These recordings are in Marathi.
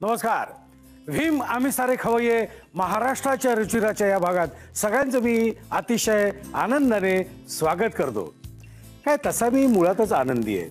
नमस्कार. भीम आम्ही सारे खवय्ये महाराष्ट्राच्या रुचिराच्या या भागात सगळ्यांचं मी अतिशय आनंदाने स्वागत करतो. काय तसा मी मुळातच आनंदी आहे.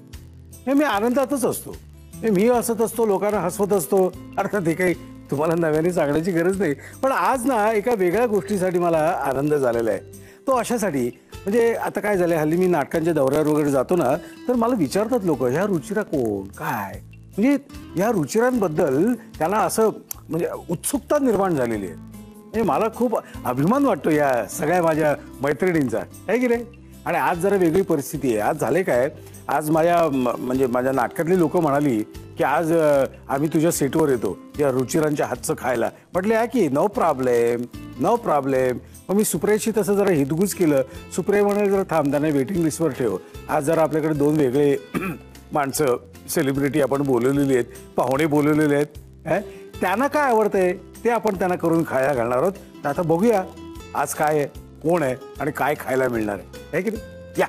हे मी आनंदातच असतो. मी हसत असतो, लोकांना हसवत असतो. अर्थात हे काही तुम्हाला नव्याने सांगण्याची गरज नाही, पण आज ना एका वेगळ्या गोष्टीसाठी मला आनंद झालेला आहे. तो अशासाठी म्हणजे आता काय झालंय, हल्ली मी नाटकांच्या दौऱ्यावर वगैरे जातो ना, तर मला विचारतात लोक, ह्या रुचिरा कोण काय, म्हणजे या रुचिरांबद्दल त्यांना असं म्हणजे उत्सुकता निर्माण झालेली आहे. म्हणजे मला खूप अभिमान वाटतो या सगळ्या माझ्या मैत्रिणींचा, आहे की नाही. आणि आज जरा वेगळी परिस्थिती आहे. आज झाले काय, आज म्हणजे माझ्या नाटकातली लोक म्हणाली की आज आम्ही तुझ्या सेटवर येतो या रुचिरांच्या हातचं खायला. म्हटलं या की नो प्रॉब्लेम नो प्रॉब्लेम. मग मी सुप्रियाशी तसं जरा हितगुज केलं. सुप्रिया म्हणाले जरा थांब, त्यांना वेटिंग लिस्टवर ठेव. आज जरा आपल्याकडे दोन वेगळे माणसं सेलिब्रिटी आपण बोलवलेली आहेत, पाहुणे बोलवलेले आहेत. त्यांना काय आवडतंय ते आपण त्यांना करून खायला घालणार आहोत. तर आता बघूया आज काय आहे, कोण आहे आणि काय खायला मिळणार आहे की नाही. या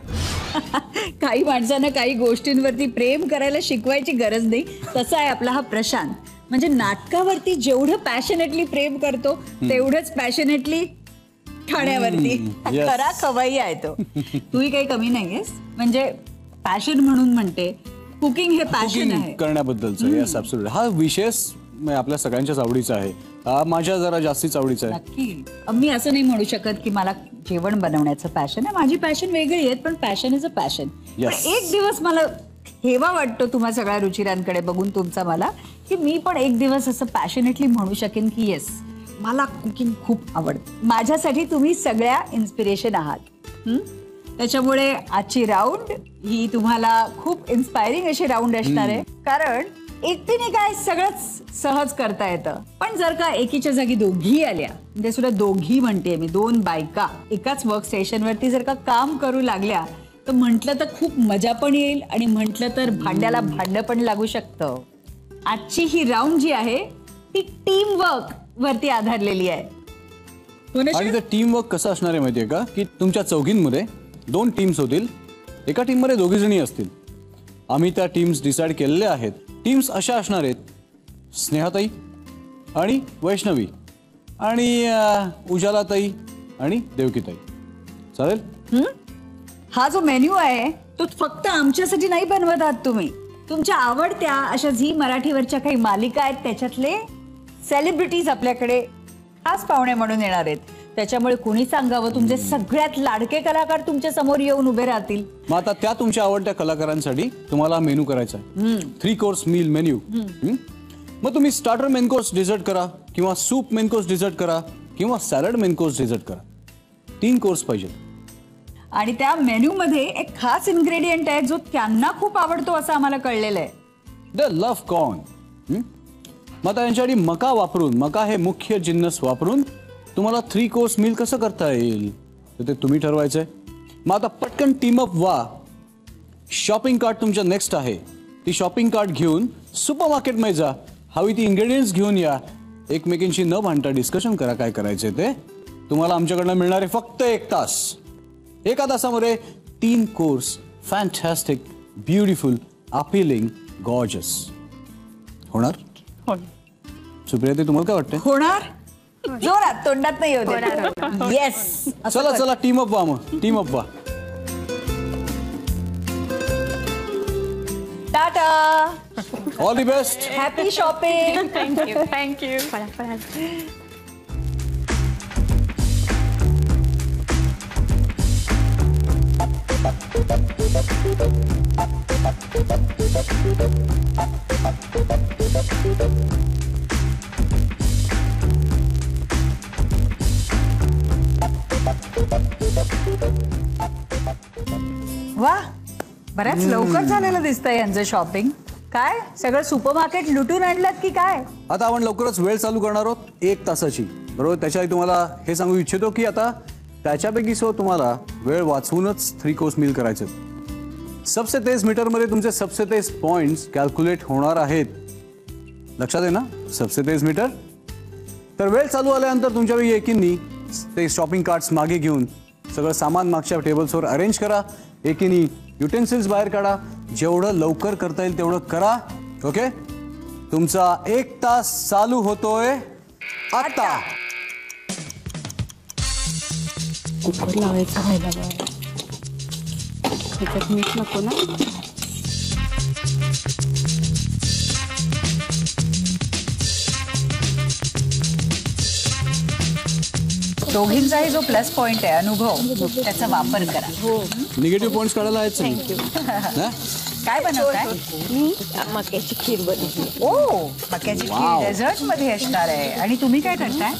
काही माणसांना काही गोष्टींवरती प्रेम करायला शिकवायची गरज नाही. तसा आहे आपला हा प्रशांत. म्हणजे नाटकावरती जेवढं पॅशनेटली प्रेम करतो तेवढंच पॅशनेटली ठाण्यावरती खरा खवय्ई आहे तो. तूही काही कमी नाहीयेस. म्हणजे पॅशन म्हणून म्हणते, कुकिंग हे पॅशन आहे करण्याबद्दलचं. Yes absolutely. हा विषय आपल्या सगळ्यांच्याच आवडीचा आहे. माझ्या जरा जास्तीच आवडीचा आहे. नक्की. मी असं नाही म्हणू शकत की मला जेवण बनवण्याचं पॅशन आहे. माझी पॅशन वेगळी आहे, पण पॅशन इज अ पॅशन. एक दिवस मला हेवा वाटतो तुम्हा सगळ्या रुचिरांकडे बघून तुमचा मला, की मी पण एक दिवस असं पॅशनेटली म्हणू शकेन की येस मला कुकिंग खूप आवडतं. माझ्यासाठी तुम्ही सगळ्या इन्स्पिरेशन आहात. त्याच्यामुळे आजची राऊंड ही तुम्हाला खूप इन्स्पायरिंग अशी राऊंड असणार आहे. कारण एकटीने काय सगळंच सहज करता येतं, पण जर का एकीच्या जागी दोघी आल्या, म्हणजे सुद्धा दोघी म्हणते मी, दोन बायका एकाच वर्क स्टेशनवरती जर का काम करू लागल्या, तर म्हटलं तर खूप मजा पण येईल आणि म्हटलं तर भांड्याला भांडं पण लागू शकतं. आजची ही राऊंड जी आहे ती टीम वर्क वरती आधारलेली आहे. आणि ते टीम वर्क कसं असणार आहे माहितीये का, की तुमच्या चौघींमध्ये दोन टीम्स होतील. एका टीममध्ये दोघी जणी असतील. आम्ही त्या टीम्स डिसाईड केलेल्या आहेत. टीम्स अशा असणार आहेत, स्नेहाताई आणि वैष्णवी आणि उजालाताई आणि देवकीताई. चालेल. हा जो मेन्यू आहे तो फक्त आमच्यासाठी नाही बनवत आहात तुम्ही. तुमच्या आवडत्या अशा झी मराठीवरच्या काही मालिका आहेत, त्याच्यातले सेलिब्रिटीज आपल्याकडे खास पाहुणे म्हणून येणार आहेत. त्याच्यामुळे कुणी सांगावं, तुमचे सगळ्यात लाडके कलाकार तुमच्या समोर येऊन उभे राहतील. मग आता त्या तुमच्या आवडत्या कलाकारांसाठी तुम्हाला मेनू करायचा आहे. 3 कोर्स मील मेन्यू. मग तुम्ही स्टार्टर मेन कोर्स डिझर्ट करा, किंवा सूप मेन कोर्स डिझर्ट करा, किंवा सॅलड मेन कोर्स डिझर्ट करा. 3 कोर्स पाहिजे. आणि त्या मेन्यू मध्ये एक खास इन्ग्रेडियंट आहे जो त्यांना खूप आवडतो असं आम्हाला कळलेलं आहे. The love corn. मग आता यांच्यासाठी मका वापरून, मका हे मुख्य जिन्नस वापरून तुम्हाला 3 कोर्स मील कसं करता येईल तर ते तुम्ही ठरवायचंय. मग आता पटकन टीम अप व्हा. शॉपिंग कार्ट तुमच्या नेक्स्ट आहे. ती शॉपिंग कार्ट घेऊन सुपर मार्केटमध्ये जा. हवी ती इन्ग्रेडियंट्स घेऊन या. एकमेकींशी न भांडता डिस्कशन करा काय करायचंय ते. तुम्हाला आमच्याकडनं मिळणार आहे फक्त 1 तास. 1 तासामध्ये 3 course fantastic, beautiful, appealing, gorgeous होणार. सुप्रिया, ते तुम्हाला काय वाटतं? होणार. जोरात तोंडात नाही होते. येस. चला चला टीम अप व्हा. मग टीम अप व्हा. Tata. All the best. Happy shopping. Thank you thank you. वा, बऱ्याच लवकर झालेलं दिसतंय यांचं शॉपिंग. काय सगळं सुपर मार्केट लुटून आणलं की काय? आता आपण लवकरच वेळ चालू करणार आहोत 1 तासाची. बरोबर. त्याच्याआधी तुम्हाला हे सांगू इच्छितो की आता त्याच्यापैकी तुम्हाला वेळ वाचवूनच 3 कोर्स मील करायचे. सबसे तेज मीटरमध्ये तुमचे सबसे तेज पॉइंट्स कॅल्क्युलेट होणार आहेत. लक्षात आहे ना, सबसे तेज मीटर. तर वेळ चालू आल्यानंतर तुमच्यापैकी एकींनी ते शॉपिंग कार्ट्स मागे घेऊन सगळं सामान मागच्या टेबल्सवर अरेंज करा. एकीनी युटेन्सिल्स बाहेर काढा. जेवढं लवकर करता येईल तेवढं करा. ओके. तुमचा 1 तास चालू होतोय आता. कुकर लावायचं राहिला बघा. ह्याच्यात मीठ नको ना. दोघींचाही जो प्लस पॉइंट आहे अनुभव, त्याचा वापर करा. निगेटिव्ह पॉइंट्स काढायला आहेच नाही. हा? काय बनवताय? मी मक्याची खीर बनवली. ओ, मक्याची खीर डेझर्ट मध्ये असणार आहे. आणि तुम्ही काय करताय?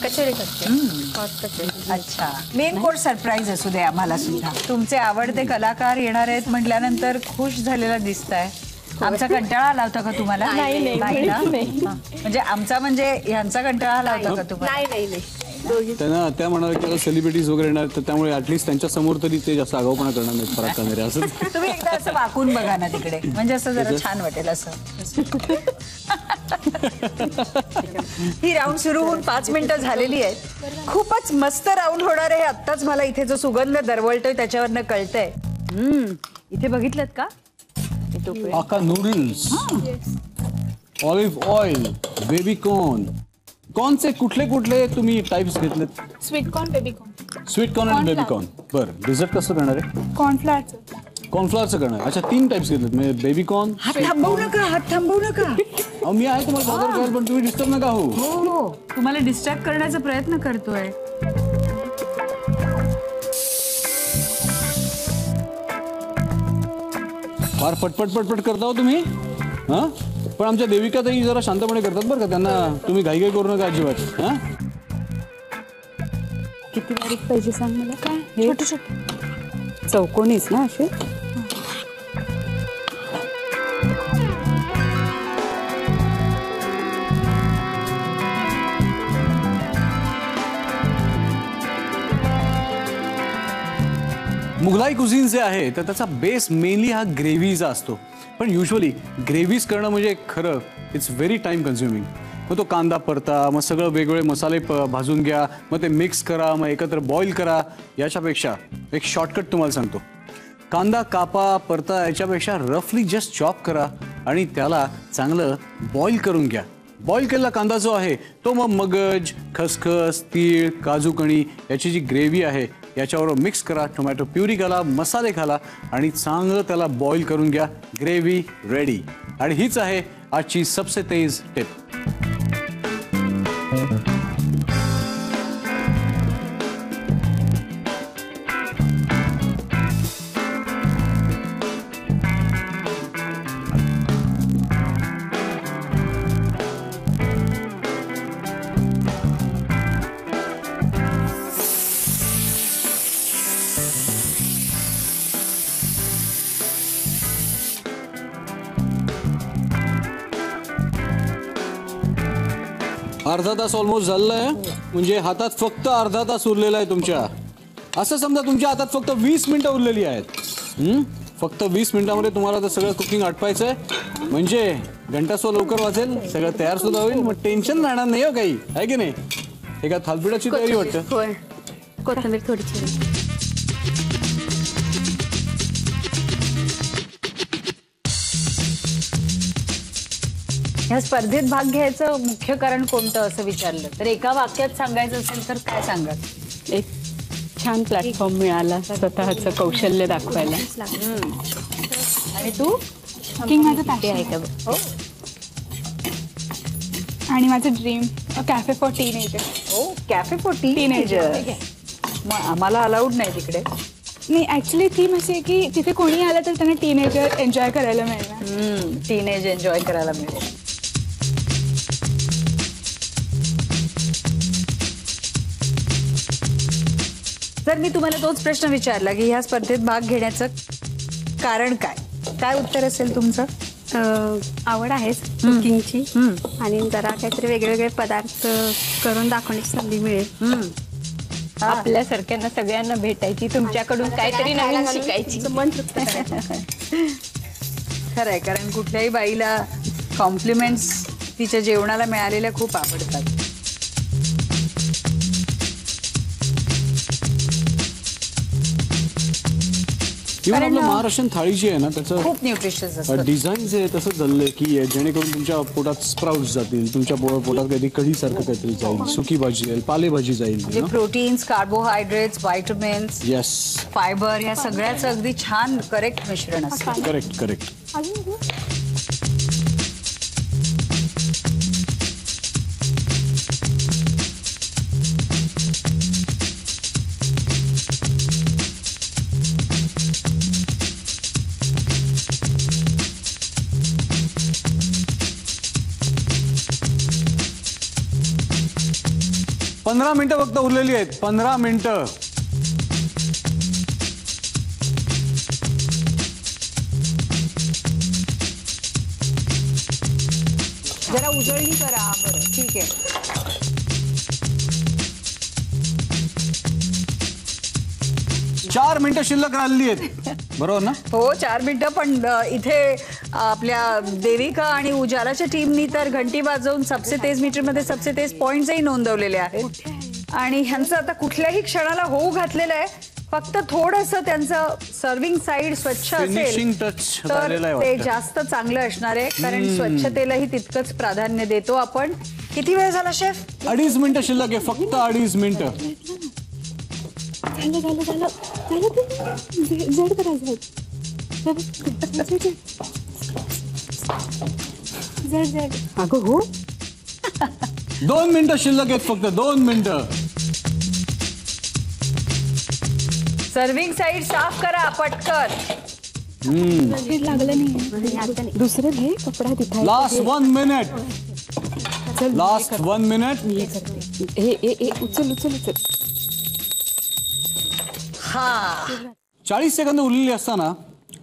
कचोरी करते. अच्छा, मेन कोर्स सरप्राईज असू दे आम्हाला सुद्धा. तुमचे आवडते कलाकार येणार आहेत म्हटल्यानंतर खुश झालेला दिसताय. आमचा कंटाळा आला होता का तुम्हाला? नाही, ना? नाही. म्हणजे आमचा म्हणजे ह्यांचा कंटाळा आला होता का तुम्हाला? नाही. त्यांना त्या म्हणाले की सेलिब्रिटीज वगैरे येणार, तर त्यामुळे ऍटलीस्ट त्यांच्या समोर तरी ते जास्त आगाऊपणा करणार नाहीत. फरक करणारे असं. तुम्ही एकदा असं वाकून बघा ना तिकडे, म्हणजे असं जरा छान वाटेल असं. ही राऊंड सुरू होऊन 5 मिनिटं झालेली आहेत. खूपच मस्त राऊंड होणार आहे. आत्ताच मला इथे जो सुगंध दरवळतोय त्याच्यावरनं कळतंय. इथे बघितलं का? आका noodles, olive oil, baby corn. कॉर्नचे कुठले कुठले तुम्ही टाइप्स घेतलेत? Sweet corn, baby corn. Sweet corn आणि बेबी कॉर्न. बरं, डिझर्ट कसं करणार आहे? कॉर्नफ्लॉवरचं. कॉर्नफ्लॉवरचं करणार. अच्छा, 3 टाइप्स घेतलेत म्हणजे बेबी कॉर्न. हात थांबवू नका. अहो मी आहे तुम्हाला बदल करायला, पण तुम्ही डिस्टर्ब नका हो. हो, तुम्हाला डिस्ट्रॅक्ट करण्याचा प्रयत्न करतोय. फार पटपट करता हो तुम्ही. हा, पण आमच्या देविका ताई जरा शांतपणे करतात बरं का. त्यांना तुम्ही घाई करू नका अजिबात. हा, किती बारीक पाहिजे सांग मला. काय छोटे छोटे चौकोनीच ना असे. मुघलाई कुझिन जे आहे तर त्याचा बेस मेनली हा ग्रेव्हीचा असतो. पण युजली ग्रेव्हीज करणं म्हणजे खरं इट्स व्हेरी टाइम कन्झ्युमिंग. मग तो कांदा परता, मग सगळं वेगवेगळे मसाले भाजून घ्या, मग ते मिक्स करा, मग एकत्र बॉईल करा. याच्यापेक्षा एक शॉर्टकट तुम्हाला सांगतो. कांदा कापा, परता, याच्यापेक्षा रफली जस्ट चॉप करा आणि त्याला चांगलं बॉईल करून घ्या. बॉईल केलेला कांदा जो आहे तो मग मगज, खसखस, तीळ, काजू कणी याची जी ग्रेव्ही आहे याच्यावर मिक्स करा. टोमॅटो प्युरी घाला, मसाले घाला आणि चांगलं त्याला बॉईल करून घ्या. Gravy ready. आणि हीच आहे आजची सबसे तेज टिप. अर्धा तास ऑलमोस्ट झालेला आहे. म्हणजे हातात फक्त अर्धा तास उरलेला आहे तुमच्या. असं समजा तुमच्या हातात फक्त 20 मिनिटं उरलेली आहेत. फक्त 20 मिनिटामध्ये तुम्हाला तर सगळं कुकिंग आटपायचं आहे. म्हणजे घंटा सो लवकर वाचेल, सगळं तयार सुद्धा होईल. मग टेन्शन राहणार नाही हो काही, आहे की नाही. एका थालपिठाची तयारी वाटतं. होय, कोथिंबीर थोडीशी. ह्या स्पर्धेत भाग घ्यायचं मुख्य कारण कोणतं असं विचारलं तर एका वाक्यात सांगायचं असेल तर काय सांगाल? एक छान प्लॅटफॉर्म मिळाला स्वतःचं कौशल्य दाखवायला. आणि तू? कुकिंग माझं पॅशन आहे का? हो. आणि माझं ड्रीम कॅफे फॉर टीनेजर. हो, कॅफे फॉर टीनेजर. मग आम्हाला अलाउड नाही तिकडे. नाही, ॲक्च्युली थीम अशी आहे की तिथे कोणी आलं तर त्यांना टीनेजर एन्जॉय करायला मिळणार. टीनेज एन्जॉय करायला मिळेल. जर मी तुम्हाला तोच प्रश्न विचारला की ह्या स्पर्धेत भाग घेण्याचं कारण काय, काय उत्तर असेल तुमचं? आवड आहेच कुकिंगची आणि जरा काहीतरी वेगवेगळे पदार्थ करून दाखवण्याची संधी मिळेल. आपल्यासारख्यांना सगळ्यांना भेटायची, तुमच्याकडून काहीतरी नवीन शिकायची. मन तृप्त करायचं. खरं आहे, कारण कुठल्याही बाईला कॉम्प्लिमेंट्स तिच्या जेवणाला मिळालेल्या खूप आवडतात. इव्हन आपलं महाराष्ट्रीयन थाळी जी आहे ना त्याचं खूप न्यूट्रिशियस असतं. डिझाईन जे आहे तसं झालंय की जेणेकरून तुमच्या पोटात स्प्राउट्स जातील, तुमच्या पोटात काहीतरी कढी सारखं काहीतरी जाईल, सुकी भाजी जाईल, पालेभाजी जाईल. म्हणजे proteins, carbohydrates, vitamins, yes, fibre ह्या सगळ्याचं अगदी छान करेक्ट मिश्रण असतं. Correct correct. पंधरा मिनिटं फक्त उरलेली आहेत. 15 मिनिटं. जरा उजळणी करा. बरं, ठीक आहे. चार मिनिटं शिल्लक राहिली आहेत, बरोबर ना? हो, 4 मिनिटं. पण इथे आपल्या देविका आणि उजालाच्या टीमनी तर घंटी वाजवून सबसे तेज मीटरमध्ये सबसे तेज पॉइंट्सही नोंदवलेले आहेत आणि ह्यांचं आता कुठल्याही क्षणाला होऊ घातलेलं आहे. फक्त थोडंसं त्यांचं सर्विंग साईड स्वच्छ Finishing असेल touch तर झालेलं आहे ते वाटतं. जास्त चांगलं असणार आहे, कारण स्वच्छतेलाही तितकंच प्राधान्य देतो आपण. किती वेळ झाला शेफ? 2.5 मिनिटं शिल्लक आहे, फक्त 2.5 मिनिटं. झालं झालं झालं झालं ते जड करा जड जड अगं हो, 2 मिनिटं शिल्लक आहेत, फक्त 2 मिनिटं. सर्विंग साईड साफ करा पटकन. लागलं नाही. दुसरं घे कपडा तिथं. Last 1 minute. Last 1 minute. हे उचल उचल उचल. 40 सेकंद उरलेली असताना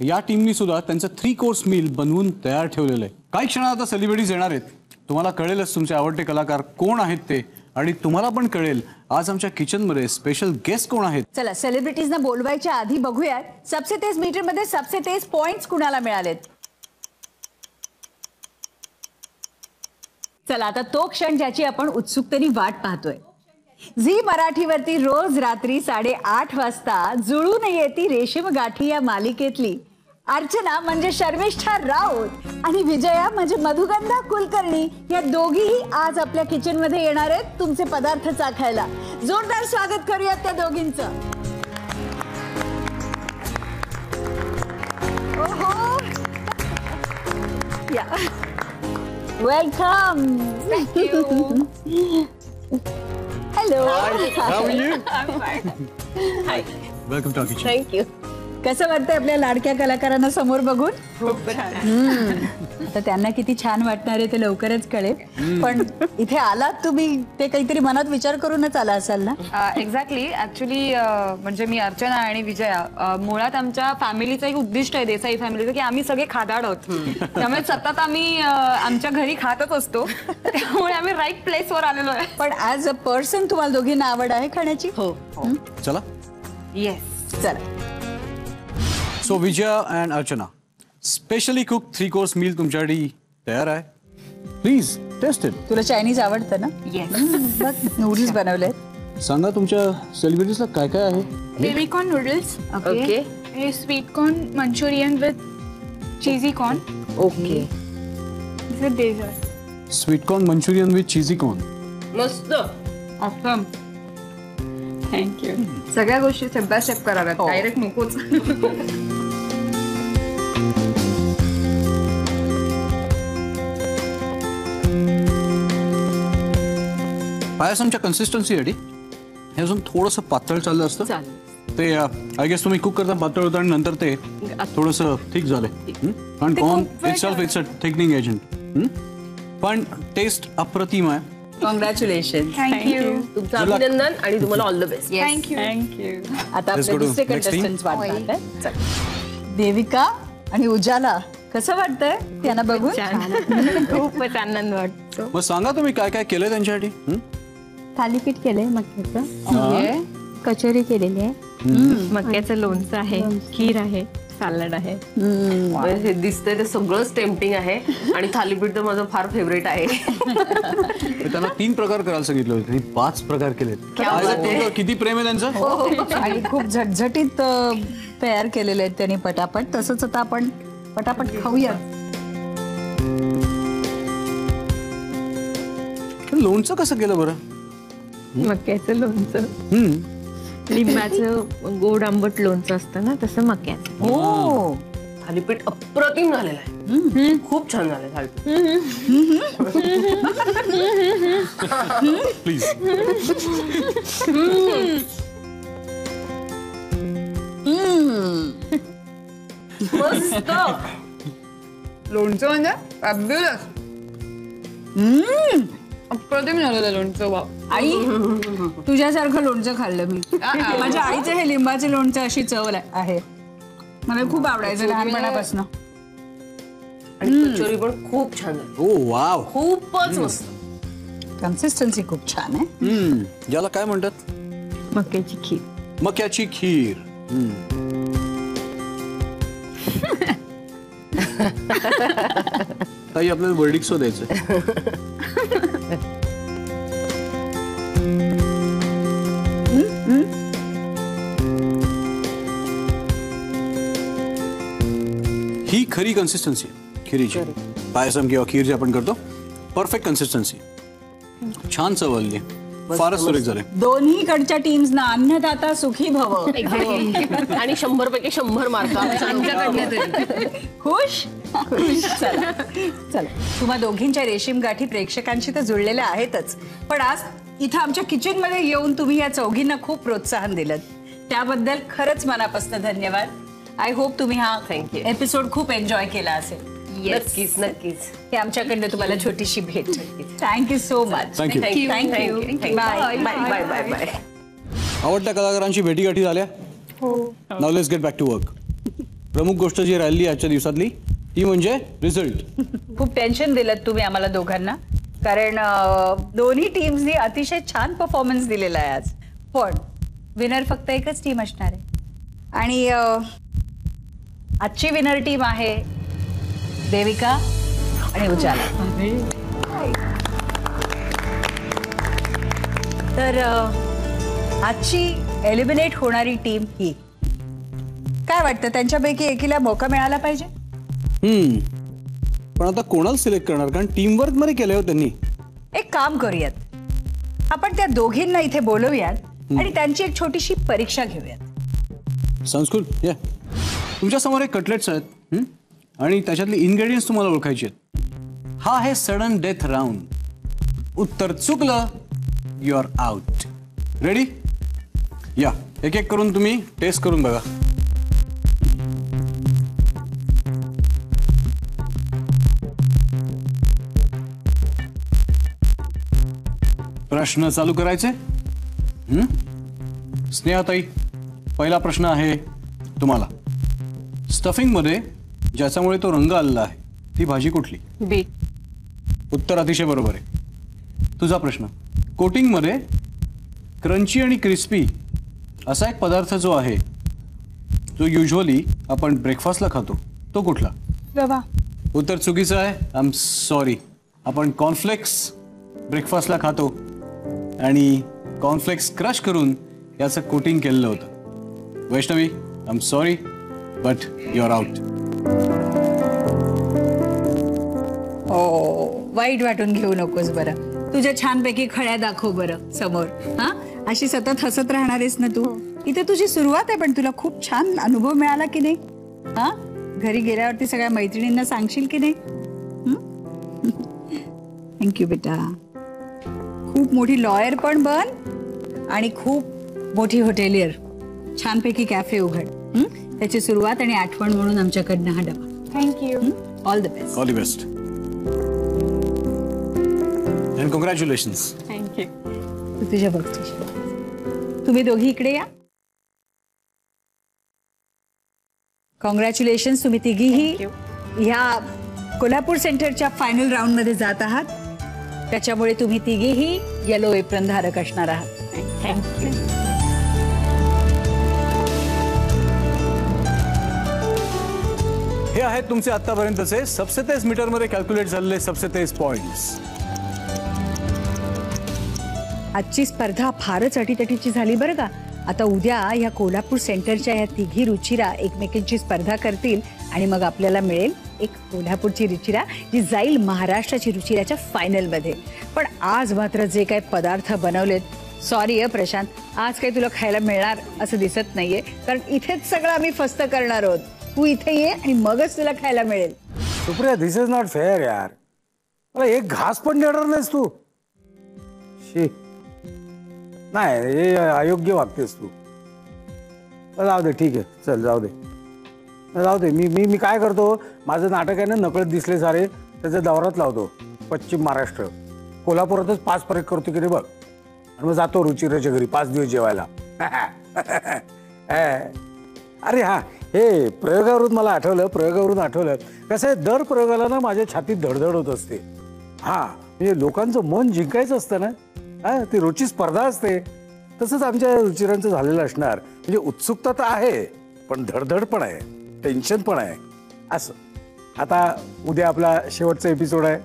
या टीमनी सुद्धा त्यांचं 3 कोर्स मील बनवून तयार ठेवलेलं आहे. काही क्षणात आता सेलिब्रिटीज येणार आहेत. तुम्हाला कळेलच तुमचे आवडते कलाकार कोण आहेत ते, आणि तुम्हाला पण कळेल आज आमच्या किचनमध्ये स्पेशल गेस्ट कोण आहेत. चला, सेलिब्रिटीजना बोलवायच्या आधी बघूयात सबसे तेज मीटर मध्ये सबसे तेज पॉइंट्स कुणाला मिळालेत. चला, आता तो क्षण ज्याची आपण उत्सुकतेने वाट पाहतोय. झी मराठीवरती रोज रात्री 8:30 वाजता जुळून येती रेशीम गाठी या मालिकेतली अर्चना म्हणजे शर्मिष्ठा राऊत आणि विजया म्हणजे मधुगंधा कुलकर्णी या दोघीही आज आपल्या किचन मध्ये येणार आहेत तुमचे पदार्थ चाखायला. जोरदार स्वागत करूयात त्या दोघींचं. ओहो, या, welcome. Hello, welcome to kitchen. Thank you. कसं वाटतंय आपल्या लाडक्या कलाकारांना समोर बघून? तर त्यांना किती छान वाटणार आहे ते लवकरच कळेल. पण इथे आलात तुम्ही ते काहीतरी मनात विचार करूनच आला असाल ना? एक्झॅक्टली. ऍक्च्युली म्हणजे मी अर्चना आणि विजया मुळात आमच्या फॅमिलीचं एक उद्दिष्ट आहे, देसाई फॅमिलीचं, की आम्ही सगळे खादाड आहोत. त्यामुळे सतत आम्ही आमच्या घरी खातच असतो. त्यामुळे आम्ही राईट प्लेसवर आलेलो आहे. पण ऍज अ पर्सन तुम्हाला दोघींना आवड आहे खाण्याची? हो. चला. येस. चला. So Vijaya and Archana, specially cook 3 course meal तुमच्यासाठी तयार आहे. Please taste it. तुला चायनीज आवडतं ना? येस. बघ, नूडल्स बनवले. सांगा तुमच्या सेलिब्रिटीजला काय काय आहे. Baby corn noodles. ओके. हे sweet corn Manchurian with cheesy corn. Okay. With dessert. Sweet corn Manchurian with cheesy corn. मस्त. ऑसम. थँक्यू. सगळ्या गोष्टी स्टेप बाय स्टेप कराव्यात, डायरेक्ट नकोच. पायसमच्या कन्सिस्टन्सीसाठी हे अजून थोडंसं पातळ चाललं असतं. ते आय गेस तुम्ही कुक करता पातळ होतं आणि नंतर ते थोडंसं थिक झालंय. आणि corn itself it's a thickening agent. पण टेस्ट अप्रतिम आहे. कॉंग्रॅच्युलेशन. थँक्यू. तुमचं अभिनंदन आणि तुम्हाला all the best. Thank you. Thank you. आता Let's आपले go to दुसरे next team. कंटेस्टंट्स वाटतात आहे. चल. देविका आणि उजाला, कसं वाटतंय त्यांना बघून? खूपच आनंद वाटतो. मग सांगा तुम्ही काय काय केलंय त्यांच्यासाठी. थालीपीठ केलंय मक्याचं, कचोरी केलेली आहे, मक्याचं लोणचं आहे, खीर आहे, सॅलड आहे. हे दिसतंय ते सगळंच टेम्पटिंग आहे आणि थालीपीठ तर माझं फार फेवरेट आहे. त्यांना 3 प्रकार करायला सांगितलं होतं, 5 प्रकार केलेत. किती प्रेम आहे त्यांचं. आणि खूप झटझटीत तयार केलेले आहेत त्यांनी पटापट. तसंच आता आपण पटापट खाऊया. लोणचं कसं केलं बरं. मक्याचं लोणचं, लिंबाचं गोड आंबट लोणचं असतं ना, तसं मक्याचं. हो, थालीपीठ अप्रतिम झालेलं आहे. खूप छान झालं थालीपीठ. प्लीज. मस्त. लोणचं म्हणजे फॅब्युलस. अप्रतिम झालेलं लोणचं. वा. आई तुझ्यासारखं लोणचं खाल्लं मी. माझ्या आईचं हे लिंबाचं लोणचं अशी चव आहे. मला खूप आवडायचं लहानपणापासून. आणि कचोरी पण खूप छान झाली. ओ वाव. खूपच मस्त. कन्सिस्टन्सी खूप छान आहे. याला काय म्हणतात. मक्याची खीर. मक्याची खीर. ताई आपल्याला वर्डिक्ट द्यायचं. ही खरी कन्सिस्टन्सी खिरीची. पायसम किंवा खीर जे आपण करतो, परफेक्ट कन्सिस्टन्सी. छान चव आली. फारच सुरेख झाले. दोन्हीकडच्या टीम्सना अन्नदाता सुखी भव. आणि 100 पैकी 100 मार्क आमच्याकडनं तरी. खुश. चला चला, तुम्हा दोघींच्या रेशीम गाठी प्रेक्षकांशी तर जुळलेल्या आहेतच, पण आज इथं आमच्या किचन मध्ये येऊन तुम्ही या चौघींना खूप प्रोत्साहन दिलं, त्याबद्दल खरंच मनापासून धन्यवाद. आय होप तुम्ही हा एपिसोड खूप एन्जॉय केला असेल. नक्कीच नक्कीच. हे आमच्याकडनं तुम्हाला छोटीशी भेट. Thank you so much. Thank you. Thank you. Bye bye bye bye bye. आवडत्या कलाकारांची भेटीगाठी झाल्या. Now let's get back to work. प्रमुख गोष्ट जी राहिली आजच्या दिवसातली ती म्हणजे रिझल्ट. खूप टेन्शन दिलं तुम्ही आम्हाला दोघांना, कारण दोन्ही टीम्सनी अतिशय छान परफॉर्मन्स दिलेला आहे आज. पण विनर फक्त एकच टीम असणार आहे. आणि आजची विनर टीम आहे देविका आणि उजाला. तर आजची एलिमिनेट होणारी टीम ही, काय वाटतं त्यांच्यापैकी एकीला मौका मिळाला पाहिजे. पण आता कोणाला सिलेक्ट करणार, कारण टीम वर्क मध्ये केलं हो त्यांनी. एक काम करूयात, आपण त्या दोघींना इथे बोलवूयात आणि त्यांची एक छोटीशी परीक्षा घेऊयात. संस्कृत या तुमच्या समोर एक कटलेट्स आहेत आणि त्याच्यातली इन्ग्रेडियंट्स तुम्हाला ओळखायचे आहेत. हा आहे सडन डेथ राऊंड. उत्तर चुकलं यू आर आउट. रेडी. या एक एक करून तुम्ही टेस्ट करून बघा. प्रश्न चालू करायचे. स्नेहाताई, पहिला प्रश्न आहे तुम्हाला. स्टफिंग मध्ये ज्याच्यामुळे तो रंग आलेला आहे ती भाजी कुठली. बीट. उत्तर अतिशय बरोबर आहे. तुझा प्रश्न. कोटिंग मध्ये क्रंची आणि क्रिस्पी असा एक पदार्थ जो आहे जो युजली आपण ब्रेकफास्टला खातो तो कुठला. रवा. उत्तर चुकीचं आहे. I am sorry. आपण कॉर्नफ्लेक्स ब्रेकफास्टला खातो आणि कॉर्नफ्लेक्स क्रश करून याचं कोटिंग केलेलं होतं. Vaishnavi, I am sorry but you are out. वाईट वाटून घेऊ नकोस बरं. तुझ्या छानपैकी खळ्या दाखव बरं समोर. हा, अशी सतत हसत राहणारेस ना तू. इथे तुझी सुरुवात आहे, पण तुला खूप छान अनुभव मिळाला की नाही. हा, घरी गेल्यावरती सगळ्या मैत्रिणींना सांगशील की नाही. थँक्यू बेटा. खूप मोठी लॉयर पण बन आणि खूप मोठी हॉटेलियर. छानपैकी कॅफे उघड. त्याची सुरुवात आणि आठवण म्हणून आमच्याकडनं हा डबा. Thank you. All the best. All the best and congratulations. Thank you. तू तुझ्या बघतीस. तुम्ही दोघी इकडे या. कॉंग्रॅच्युलेशन्स. तुम्ही तिघीही ह्या कोल्हापूर सेंटरच्या फायनल राऊंड मध्ये जात आहात. त्याच्यामुळे तुम्ही तिघीही येलो एप्रन धारक असणार आहात. थँक्यू. हे आहेत तुमचे आतापर्यंतचे सबसे तेज मीटरमध्ये कॅल्क्युलेट झालेले सबसे तेज पॉइंट्स. आजची स्पर्धा फारच अटीतटीची झाली बरं का. आता उद्या या कोल्हापूर सेंटरच्या या तिघी रुचिरा एकमेकींची स्पर्धा करतील आणि मग आपल्याला मिळेल एक कोल्हापूरची रुचिरा जी जाईल महाराष्ट्राची रुचिराच्या फायनलमध्ये. पण आज मात्र जे काही पदार्थ बनवलेत, सॉरी प्रशांत, आज काही तुला खायला मिळणार असं दिसत नाहीये, कारण इथेच सगळं आम्ही फस्त करणार आहोत. तू इथे ये आणि मगच तुला खायला मिळेल. सुप्रिया, दिस इज नॉट फेअर यार. मला एक घास पण देणार नाहीस तू. शी, नाही हे अयोग्य वागतेस तू. जाऊ दे, ठीक आहे, चल जाऊ दे, जाऊ दे. मी मी मी काय करतो, माझं नाटक आहे ना नकळत दिसले सारे, त्याचा दौरात लावतो पश्चिम महाराष्ट्र. कोल्हापुरातच 5 प्रयोग करतो की रे बघ, आणि मग जातो रुचिराच्या घरी 5 दिवस जेवायला. अरे हा, हे प्रयोगावरून मला आठवलं, कसं आहे, दर प्रयोगाला ना माझ्या छातीत धडधड होत असते. हा, म्हणजे लोकांचं मन जिंकायचं असतं ना, हा, ती रोजची स्पर्धा असते. तसंच आमच्या रुचिरांचं झालेलं असणार. म्हणजे उत्सुकता तर आहे, पण धडधड पण आहे, टेन्शन पण आहे. असं आता उद्या आपला शेवटचा एपिसोड आहे,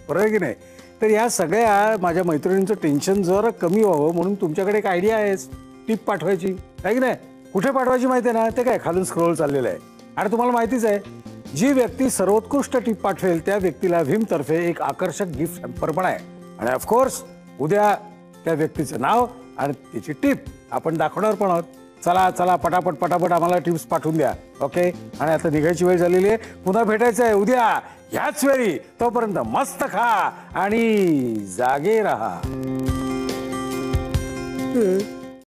बरोबर की नाही? तर या सगळ्या माझ्या मैत्रिणींचं टेन्शन जरा कमी व्हावं म्हणून तुमच्याकडे एक आयडिया आहेच, टिप पाठवायची आहे की नाही? कुठे पाठवायची माहिती आहे ना? ते काय खालून स्क्रोल चाललेलं आहे. आणि तुम्हाला माहितीच आहे, जी व्यक्ती सर्वोत्कृष्ट टिप पाठवेल त्या व्यक्तीला भीमतर्फे एक आकर्षक गिफ्ट हॅम्पर पण आहे. आणि ऑफकोर्स उद्या त्या व्यक्तीचं नाव आणि तिची टिप आपण दाखवणार पण आहोत. चला चला, पटापट आम्हाला टिप्स पाठवून द्या. ओके, आणि आता निघायची वेळ झालेली आहे. पुन्हा भेटायचं आहे उद्या ह्याच वेळी. तोपर्यंत मस्त खा आणि जागे राहा.